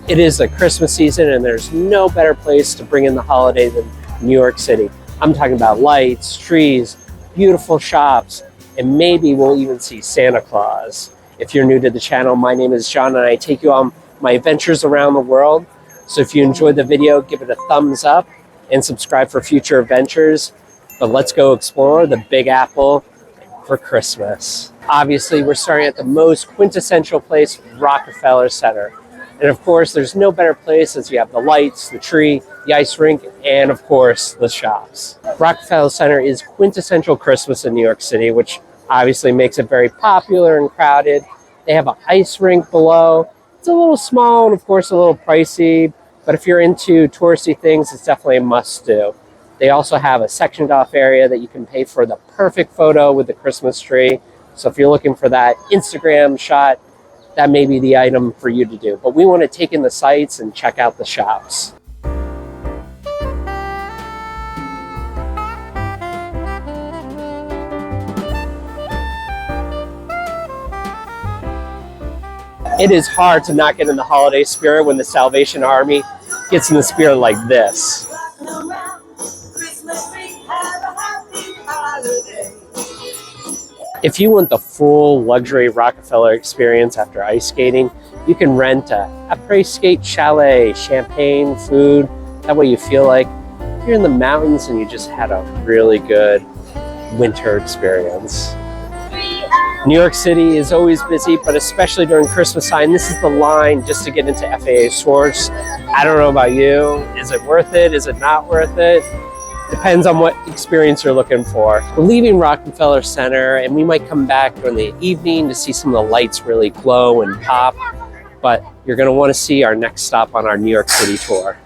It is the Christmas season, and there's no better place to bring in the holiday than New York City. I'm talking about lights, trees, beautiful shops, and maybe we'll even see Santa Claus. If you're new to the channel, my name is John, and I take you on my adventures around the world. So if you enjoyed the video, give it a thumbs up and subscribe for future adventures. But let's go explore the Big Apple for Christmas. Obviously, we're starting at the most quintessential place, Rockefeller Center. And of course, there's no better place as you have the lights, the tree, the ice rink, and of course, the shops. Rockefeller Center is quintessential Christmas in New York City, which obviously makes it very popular and crowded. They have an ice rink below. It's a little small and of course a little pricey, but if you're into touristy things, it's definitely a must-do. They also have a sectioned off area that you can pay for the perfect photo with the Christmas tree. So if you're looking for that Instagram shot, that may be the item for you to do. But we want to take in the sights and check out the shops. It is hard to not get in the holiday spirit when the Salvation Army gets in the spirit like this. If you want the full luxury Rockefeller experience after ice skating, you can rent a après-skate chalet, champagne, food. That way you feel like you're in the mountains and you just had a really good winter experience. New York City is always busy, but especially during Christmas time, this is the line just to get into FAA stores. I don't know about you. Is it worth it? Is it not worth it? Depends on what experience you're looking for. We're leaving Rockefeller Center, and we might come back during the evening to see some of the lights really glow and pop, but you're gonna wanna see our next stop on our New York City tour.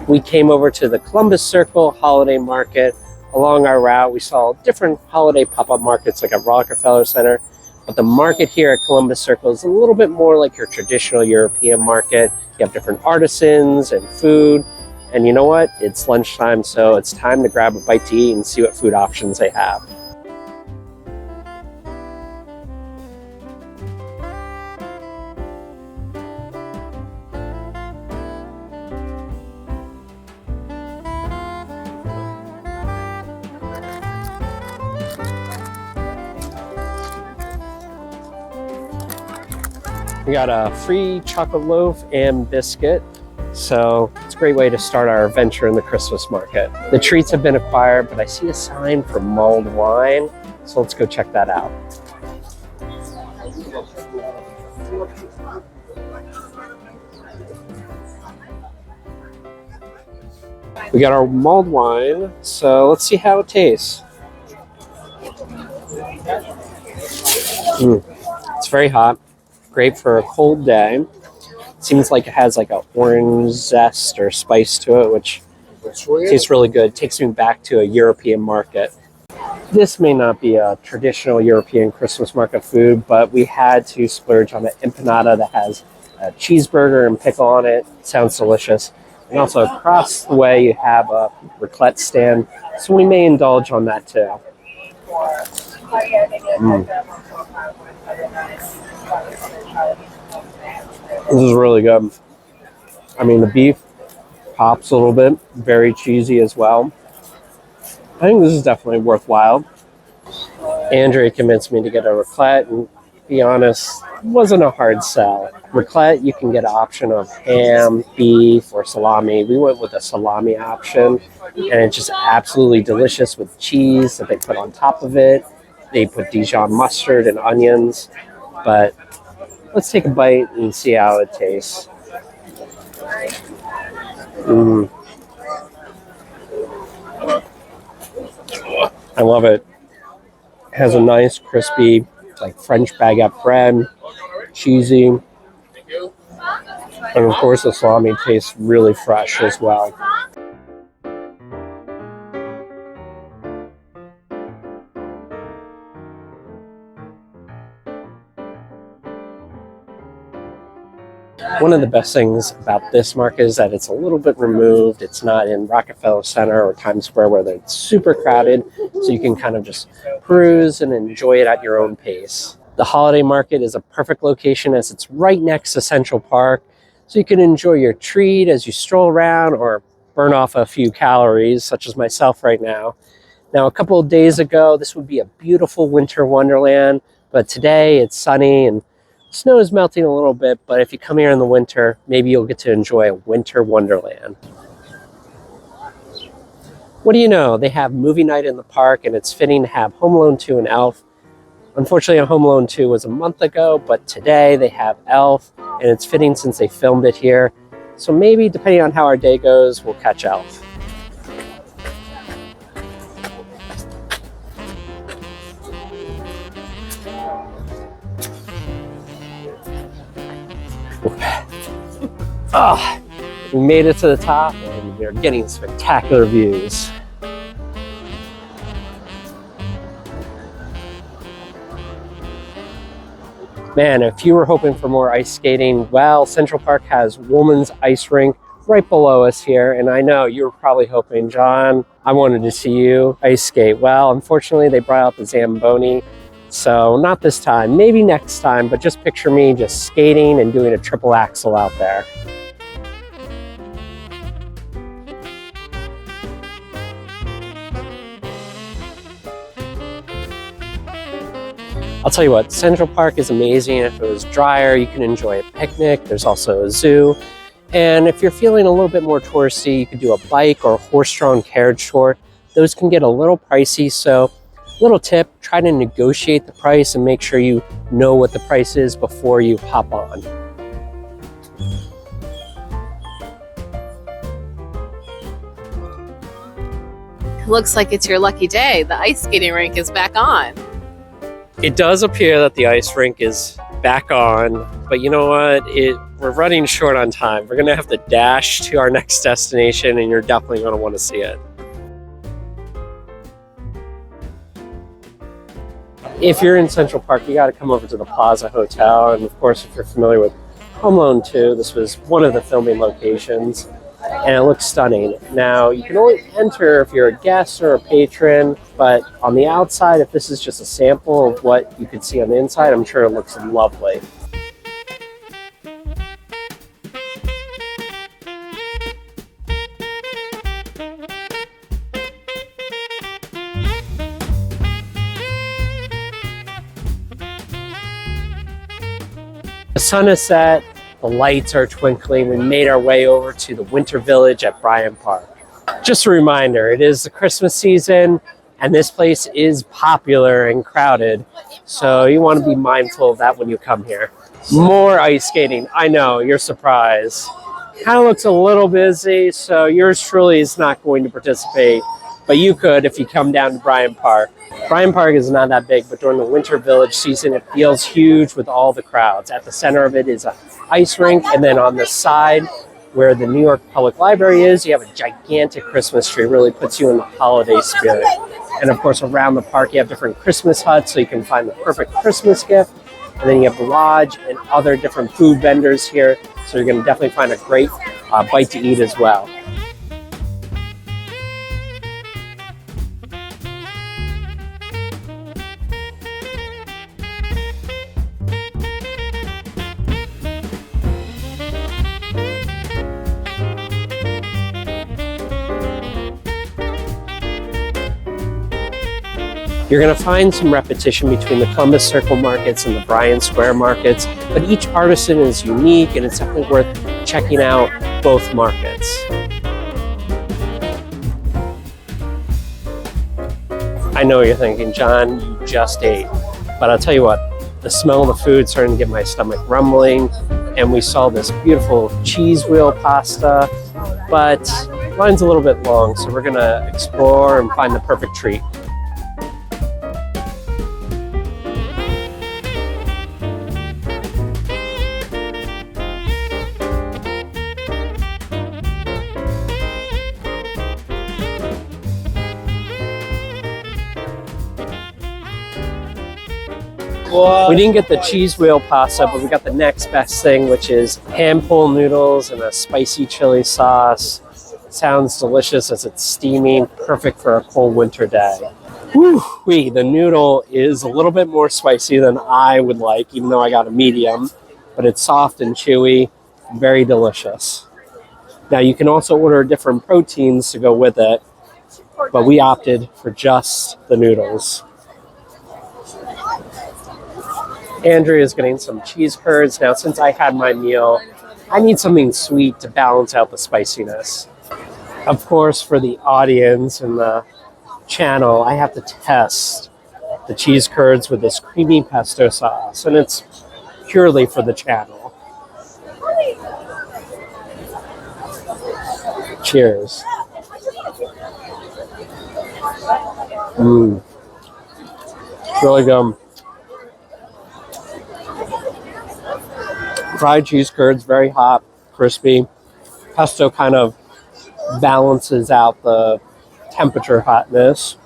We came over to the Columbus Circle Holiday Market. Along our route, we saw different holiday pop-up markets like at Rockefeller Center, but the market here at Columbus Circle is a little bit more like your traditional European market. You have different artisans and food, and you know what? It's lunchtime, so it's time to grab a bite to eat and see what food options they have. We got a free chocolate loaf and biscuit, so it's a great way to start our adventure in the Christmas market. The treats have been acquired, but I see a sign for mulled wine, so let's go check that out. We got our mulled wine, so let's see how it tastes. It's very hot. Great for a cold day. Seems like it has like an orange zest or spice to it, which tastes really good. Takes me back to a European market. This may not be a traditional European Christmas market food, but we had to splurge on an empanada that has a cheeseburger and pickle on it. Sounds delicious. And also across the way you have a raclette stand, so we may indulge on that too. This is really good. I mean, the beef pops a little bit, very cheesy as well. I think this is definitely worthwhile. Andrea convinced me to get a raclette, and to be honest, it wasn't a hard sell. Raclette, you can get an option of ham, beef, or salami. We went with a salami option, and it's just absolutely delicious with cheese that they put on top of it. They put Dijon mustard and onions, but let's take a bite and see how it tastes. I love it. It has a nice crispy, like French baguette bread, cheesy, and of course the salami tastes really fresh as well. One of the best things about this market is that it's a little bit removed. It's not in Rockefeller Center or Times Square where it's super crowded, so you can kind of just peruse and enjoy it at your own pace. The holiday market is a perfect location as it's right next to Central Park, so you can enjoy your treat as you stroll around or burn off a few calories, such as myself right now. Now, a couple of days ago, this would be a beautiful winter wonderland, but today it's sunny and snow is melting a little bit, but if you come here in the winter, maybe you'll get to enjoy a winter wonderland. What do you know? They have movie night in the park, and it's fitting to have Home Alone 2 and Elf. Unfortunately, Home Alone 2 was a month ago, but today they have Elf, and it's fitting since they filmed it here. So maybe, depending on how our day goes, we'll catch Elf. Oh, we made it to the top and we're getting spectacular views. Man, if you were hoping for more ice skating, well, Central Park has Women's Ice Rink right below us here. And I know you were probably hoping, John, I wanted to see you ice skate. Well, unfortunately, they brought out the Zamboni. So not this time, maybe next time, but just picture me just skating and doing a triple axel out there. I'll tell you what, Central Park is amazing. If it was drier, you can enjoy a picnic. There's also a zoo. And if you're feeling a little bit more touristy, you could do a bike or a horse-drawn carriage tour. Those can get a little pricey, so little tip, try to negotiate the price and make sure you know what the price is before you hop on. It looks like it's your lucky day. The ice skating rink is back on. It does appear that the ice rink is back on, but you know what? We're running short on time. We're gonna have to dash to our next destination, and you're definitely gonna want to see it. If you're in Central Park, you gotta come over to the Plaza Hotel, and of course, if you're familiar with Home Alone 2, this was one of the filming locations, and it looks stunning. Now, you can only enter if you're a guest or a patron, but on the outside, if this is just a sample of what you could see on the inside, I'm sure it looks lovely. The sun is set, the lights are twinkling. We made our way over to the Winter Village at Bryant Park. Just a reminder, it is the Christmas season and this place is popular and crowded. So you want to be mindful of that when you come here. More ice skating. I know, you're surprised. Kind of looks a little busy, so yours truly is not going to participate, but you could if you come down to Bryant Park. Bryant Park is not that big, but during the Winter Village season, it feels huge with all the crowds. At the center of it is an ice rink, and then on the side where the New York Public Library is, you have a gigantic Christmas tree. It really puts you in the holiday spirit. And of course, around the park, you have different Christmas huts, so you can find the perfect Christmas gift. And then you have the lodge and other different food vendors here, so you're going to definitely find a great bite to eat as well. You're going to find some repetition between the Columbus Circle markets and the Bryant Square markets, but each artisan is unique and it's definitely worth checking out both markets. I know you're thinking, John, you just ate, but I'll tell you what, the smell of the food starting to get my stomach rumbling, and we saw this beautiful cheese wheel pasta, but the line's a little bit long, so we're going to explore and find the perfect treat. We didn't get the cheese wheel pasta, but we got the next best thing, which is hand pulled noodles and a spicy chili sauce. Sounds delicious as it's steaming, perfect for a cold winter day. Woo-wee, the noodle is a little bit more spicy than I would like, even though I got a medium, but it's soft and chewy, very delicious. Now you can also order different proteins to go with it, but we opted for just the noodles. Andrea's getting some cheese curds. Now, since I had my meal, I need something sweet to balance out the spiciness. Of course, for the audience and the channel, I have to test the cheese curds with this creamy pesto sauce, and it's purely for the channel. Cheers. It's really good. Fried cheese curds, very hot, crispy. Pesto kind of balances out the temperature hotness.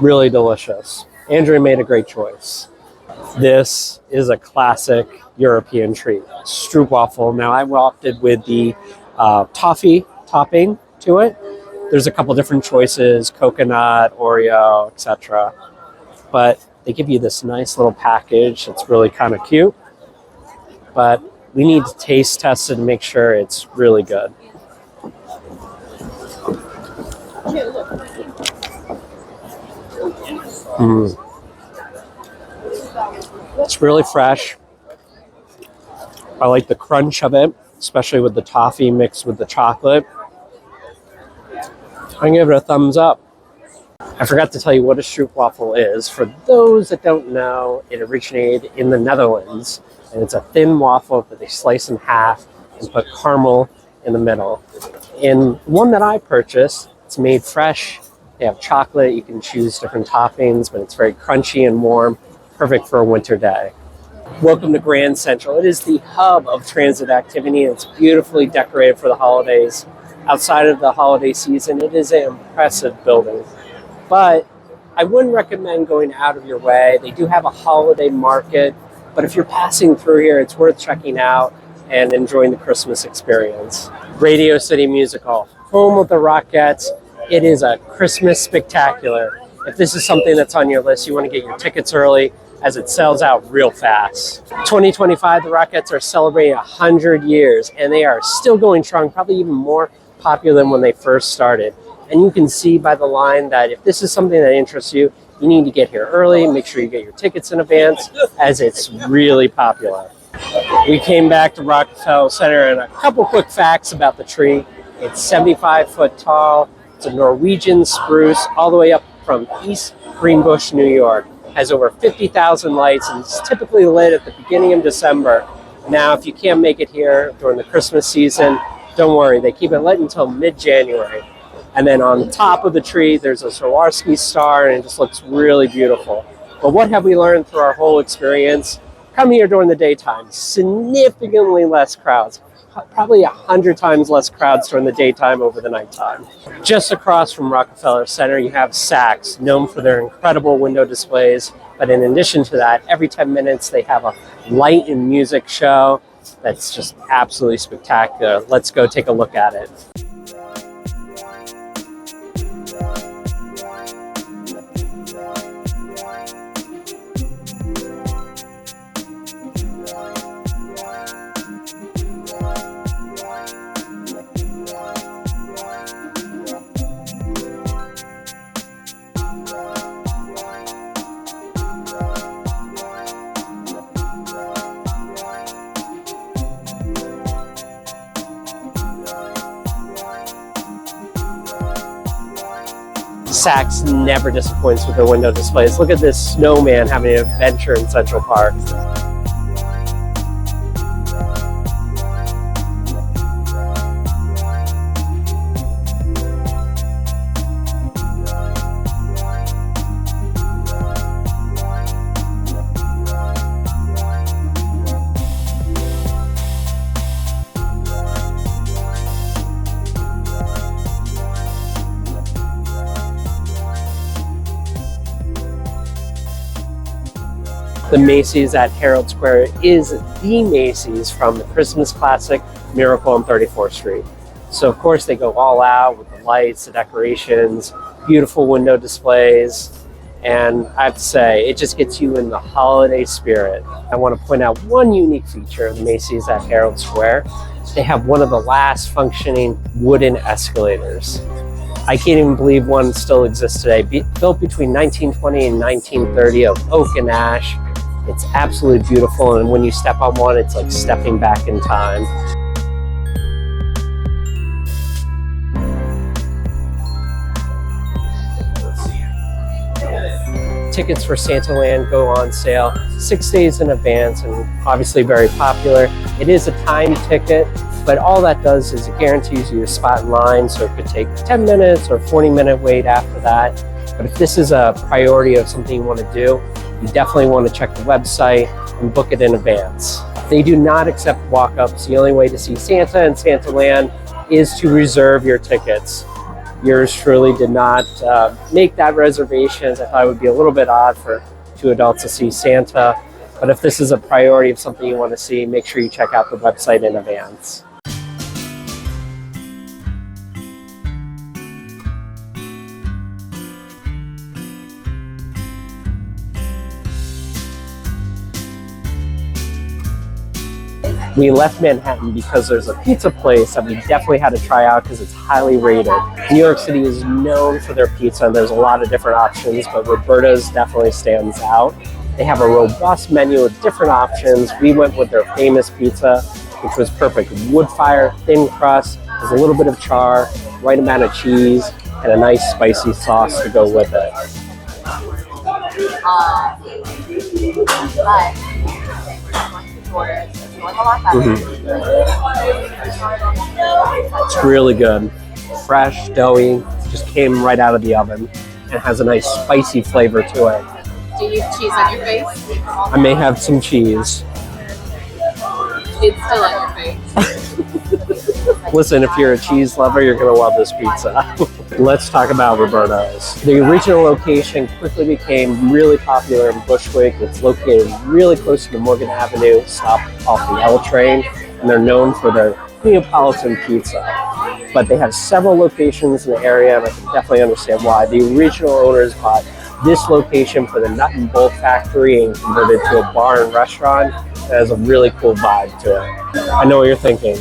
Really delicious. Andrea made a great choice. This is a classic European treat. Stroopwafel. Now I opted with the toffee topping to it. There's a couple different choices, coconut, Oreo, etc. But they give you this nice little package. It's really kind of cute. But we need to taste test it and make sure it's really good. It's really fresh. I like the crunch of it, especially with the toffee mixed with the chocolate. I'm going to give it a thumbs up. I forgot to tell you what a stroopwafel is. For those that don't know, it originated in the Netherlands, and it's a thin waffle that they slice in half and put caramel in the middle. In one that I purchased, it's made fresh. They have chocolate. You can choose different toppings, but it's very crunchy and warm, perfect for a winter day. Welcome to Grand Central. It is the hub of transit activity, and it's beautifully decorated for the holidays. Outside of the holiday season, it is an impressive building. But I wouldn't recommend going out of your way. They do have a holiday market, but if you're passing through here, it's worth checking out and enjoying the Christmas experience. Radio City Music Hall, home of the Rockettes. It is a Christmas spectacular. If this is something that's on your list, you want to get your tickets early as it sells out real fast. 2025, the Rockettes are celebrating 100 years, and they are still going strong, probably even more popular than when they first started. And you can see by the line that if this is something that interests you, you need to get here early, make sure you get your tickets in advance, as it's really popular. We came back to Rockefeller Center, and a couple quick facts about the tree. It's 75 foot tall. It's a Norwegian spruce all the way up from East Greenbush, New York. Has over 50,000 lights, and it's typically lit at the beginning of December. Now, if you can't make it here during the Christmas season, don't worry. They keep it lit until mid-January. And then on top of the tree, there's a Swarovski star, and it just looks really beautiful. But what have we learned through our whole experience? Come here during the daytime. Significantly less crowds. Probably 100 times less crowds during the daytime over the nighttime. Just across from Rockefeller Center, you have Saks, known for their incredible window displays. But in addition to that, every 10 minutes they have a light and music show that's just absolutely spectacular. Let's go take a look at it. Saks never disappoints with their window displays. Look at this snowman having an adventure in Central Park. The Macy's at Herald Square is the Macy's from the Christmas classic Miracle on 34th Street. So of course they go all out with the lights, the decorations, beautiful window displays, and I have to say, it just gets you in the holiday spirit. I want to point out one unique feature of the Macy's at Herald Square. They have one of the last functioning wooden escalators. I can't even believe one still exists today. Built between 1920 and 1930 of oak and ash. It's absolutely beautiful, and when you step on one, it's like stepping back in time. Tickets for Santaland go on sale 6 days in advance, and obviously very popular. It is a timed ticket, but all that does is it guarantees you a spot in line, so it could take 10 minutes or 40-minute wait after that. But if this is a priority of something you want to do, you definitely want to check the website and book it in advance. They do not accept walk-ups. The only way to see Santa and Santaland is to reserve your tickets. Yours truly did not make that reservation. I thought it would be a little bit odd for two adults to see Santa. But if this is a priority of something you want to see, make sure you check out the website in advance. We left Manhattan because there's a pizza place that we definitely had to try out because it's highly rated. New York City is known for their pizza, and there's a lot of different options, but Roberta's definitely stands out. They have a robust menu with different options. We went with their famous pizza, which was perfect. Wood fire, thin crust, there's a little bit of char, right amount of cheese, and a nice spicy sauce to go with it. It's really good. Fresh, doughy, just came right out of the oven and has a nice spicy flavor to it. Do you have cheese on your face? I may have some cheese. It's still on your face. Listen, if you're a cheese lover, you're going to love this pizza. Let's talk about Roberta's. The original location quickly became really popular in Bushwick. It's located really close to the Morgan Avenue stop off the L train, and they're known for their Neapolitan pizza. But they have several locations in the area, and I can definitely understand why. The original owners bought this location for the nut and bolt factory and converted it to a bar and restaurant. It has a really cool vibe to it. I know what you're thinking.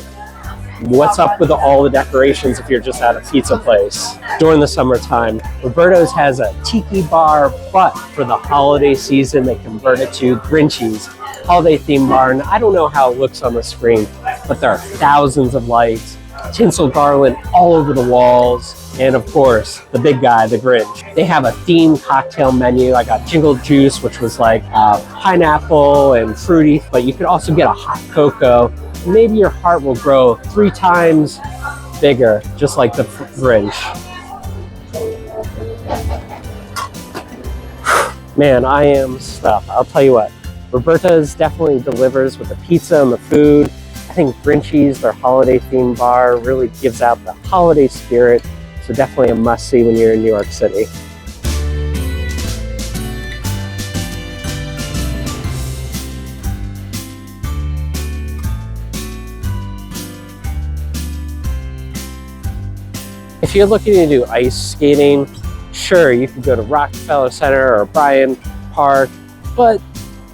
What's up with all the decorations if you're just at a pizza place? During the summertime, Roberta's has a tiki bar, but for the holiday season, they convert it to Grinchy's holiday theme bar. And I don't know how it looks on the screen, but there are thousands of lights, tinsel garland all over the walls, and of course, the big guy, the Grinch. They have a themed cocktail menu. I got jingle juice, which was like pineapple and fruity, but you could also get a hot cocoa. Maybe your heart will grow 3 times bigger, just like the Grinch. Man, I am stuffed. I'll tell you what, Roberta's definitely delivers with the pizza and the food. I think Grinchy's, their holiday themed bar, really gives out the holiday spirit. So definitely a must-see when you're in New York City. If you're looking to do ice skating, sure, you can go to Rockefeller Center or Bryant Park, but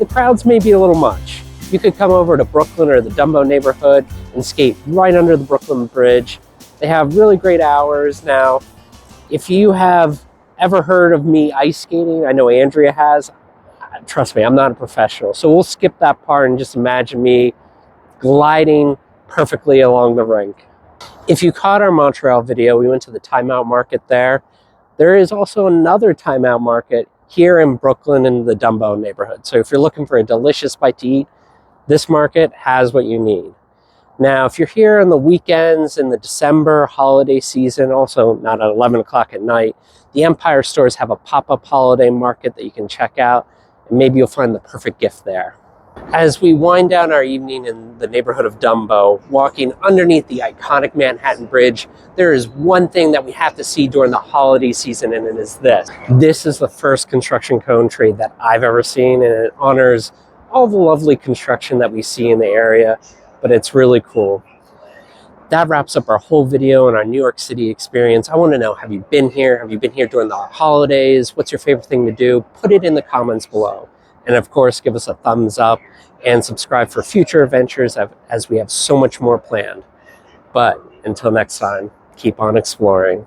the crowds may be a little much. You could come over to Brooklyn or the Dumbo neighborhood and skate right under the Brooklyn Bridge. They have really great hours. Now, if you have ever heard of me ice skating, I know Andrea has, trust me, I'm not a professional. So we'll skip that part and just imagine me gliding perfectly along the rink. If you caught our Montreal video, we went to the Timeout Market there. There is also another Timeout Market here in Brooklyn in the Dumbo neighborhood. So if you're looking for a delicious bite to eat, this market has what you need. Now, if you're here on the weekends in the December holiday season, also not at 11 o'clock at night, the Empire stores have a pop-up holiday market that you can check out, and maybe you'll find the perfect gift there. As we wind down our evening in the neighborhood of Dumbo, walking underneath the iconic Manhattan Bridge, there is one thing that we have to see during the holiday season, and it is this. This is the first construction cone tree that I've ever seen, and it honors all the lovely construction that we see in the area, but it's really cool. That wraps up our whole video and our New York City experience. I want to know, have you been here? Have you been here during the holidays? What's your favorite thing to do? Put it in the comments below. And of course, give us a thumbs up and subscribe for future adventures as we have so much more planned. But until next time, keep on exploring.